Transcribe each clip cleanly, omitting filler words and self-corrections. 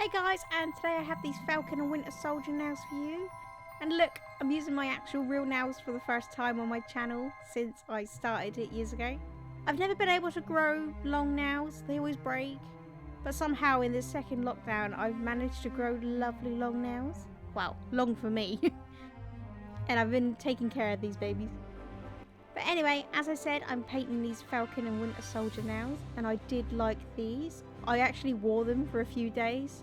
Hey guys, and today I have these Falcon and Winter Soldier nails for you. And look, I'm using my actual real nails for the first time on my channel since I started it years ago. I've never been able to grow long nails, they always break. But somehow in this second lockdown I've managed to grow lovely long nails. Well, long for me. And I've been taking care of these babies. But anyway, as I said, I'm painting these Falcon and Winter Soldier nails, and I did like these. I actually wore them for a few days,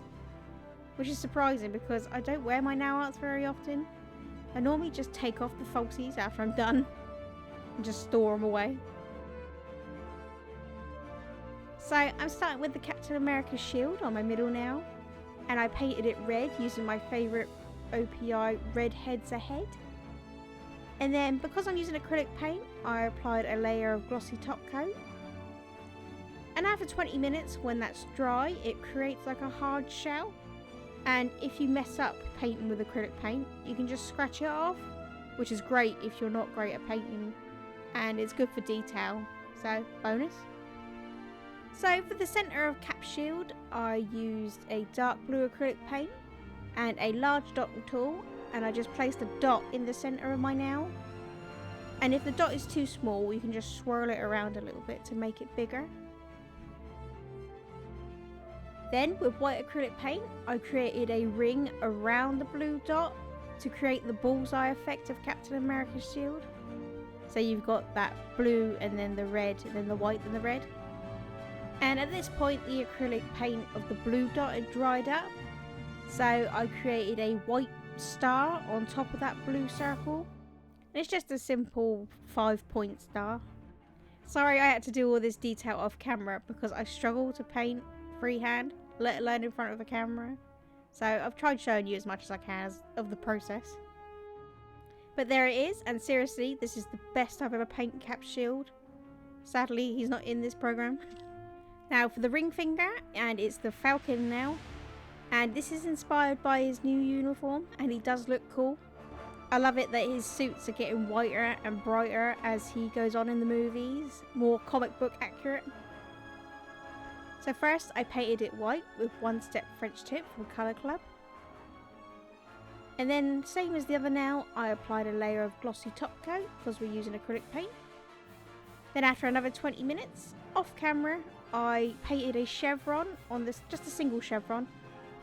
which is surprising because I don't wear my nail arts very often. I normally just take off the falsies after I'm done and just store them away. So I'm starting with the Captain America shield on my middle nail, and I painted it red using my favourite OPI Red Heads Ahead. And then, because I'm using acrylic paint, I applied a layer of glossy top coat. And after 20 minutes, when that's dry, it creates like a hard shell. And if you mess up painting with acrylic paint, you can just scratch it off, which is great if you're not great at painting. And it's good for detail, so bonus. So for the centre of Cap Shield, I used a dark blue acrylic paint and a large dotting tool. And I just placed a dot in the centre of my nail. And if the dot is too small, you can just swirl it around a little bit to make it bigger. Then with white acrylic paint, I created a ring around the blue dot to create the bullseye effect of Captain America's shield. So you've got that blue and then the red and then the white and the red. And at this point, the acrylic paint of the blue dot had dried up. So I created a white star on top of that blue circle. And it's just a simple 5-point star. Sorry I had to do all this detail off camera because I struggle to paint freehand, let alone in front of a camera. So I've tried showing you as much as I can of the process. But there it is, and seriously, this is the best I've ever painted Cap Shield. Sadly, he's not in this program. Now for the ring finger, and it's the Falcon now. And this is inspired by his new uniform, and he does look cool. I love it that his suits are getting whiter and brighter as he goes on in the movies, more comic book accurate. So first I painted it white with One Step French Tip from Colour Club. And then, same as the other nail, I applied a layer of glossy top coat because we're using acrylic paint. Then after another 20 minutes, off camera, I painted a chevron on this, just a single chevron,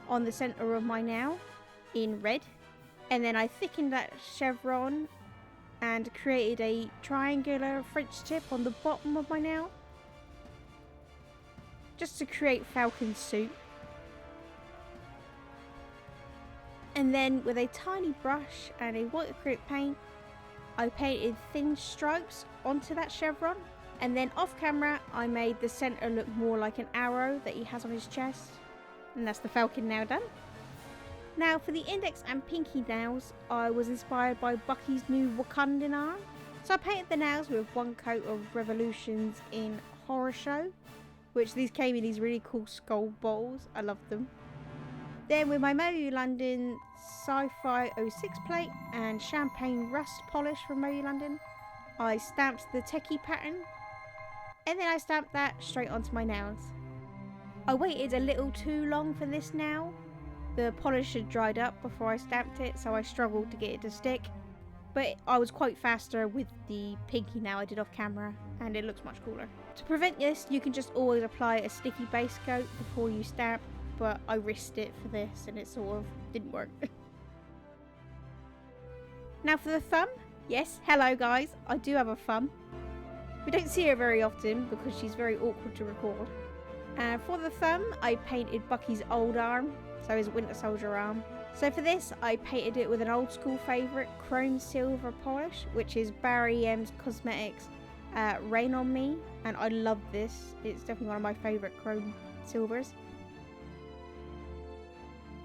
on the centre of my nail in red, and then I thickened that chevron and created a triangular French tip on the bottom of my nail just to create Falcon's suit. And then with a tiny brush and a white acrylic paint, I painted thin stripes onto that chevron, and then off camera I made the centre look more like an arrow that he has on his chest. And that's the Falcon now done. Now for the index and pinky nails, I was inspired by Bucky's new Wakandan arm. So I painted the nails with one coat of Revolutions in Horror Show, which these came in these really cool skull balls. I love them. Then with my Moyu London Sci-Fi 06 plate and Champagne Rust polish from Moyu London, I stamped the techie pattern, and then I stamped that straight onto my nails. I waited a little too long for this nail. The polish had dried up before I stamped it, so I struggled to get it to stick. But I was quite faster with the pinky nail I did off camera, and it looks much cooler. To prevent this, you can just always apply a sticky base coat before you stamp, but I risked it for this and it sort of didn't work. Now for the thumb. Yes, hello guys, I do have a thumb. We don't see her very often because she's very awkward to record. For the thumb, I painted Bucky's old arm, so his Winter Soldier arm. So for this, I painted it with an old school favourite chrome silver polish, which is Barry M's Cosmetics Rain on Me, and I love this. It's definitely one of my favourite chrome silvers.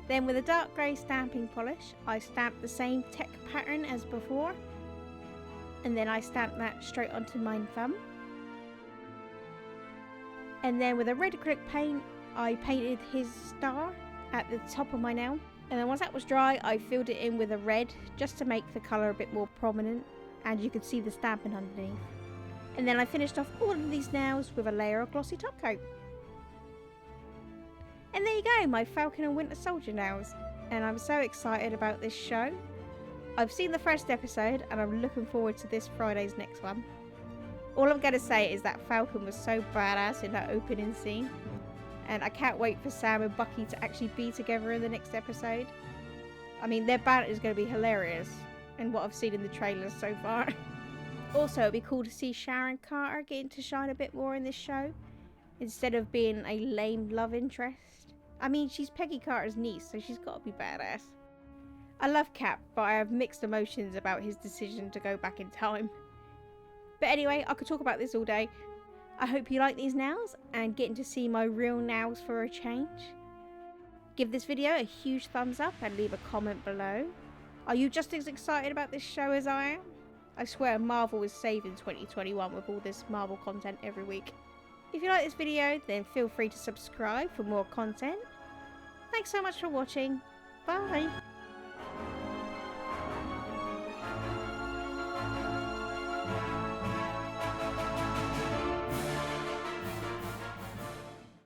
Then with a dark grey stamping polish, I stamped the same tech pattern as before, and then I stamped that straight onto my thumb. And then with a red acrylic paint, I painted his star at the top of my nail. And then once that was dry, I filled it in with a red just to make the colour a bit more prominent, and you could see the stamping underneath. And then I finished off all of these nails with a layer of glossy top coat. And there you go, my Falcon and Winter Soldier nails. And I'm so excited about this show. I've seen the first episode and I'm looking forward to this Friday's next one. All I'm going to say is that Falcon was so badass in that opening scene. And I can't wait for Sam and Bucky to actually be together in the next episode. I mean, their banter is going to be hilarious in what I've seen in the trailers so far. Also, it'd be cool to see Sharon Carter getting to shine a bit more in this show, instead of being a lame love interest. I mean, she's Peggy Carter's niece, so she's got to be badass. I love Cap, but I have mixed emotions about his decision to go back in time. But anyway, I could talk about this all day. I hope you like these nails and getting to see my real nails for a change. Give this video a huge thumbs up and leave a comment below. Are you just as excited about this show as I am? I swear Marvel is saving 2021 with all this Marvel content every week. If you like this video, then feel free to subscribe for more content. Thanks so much for watching. Bye!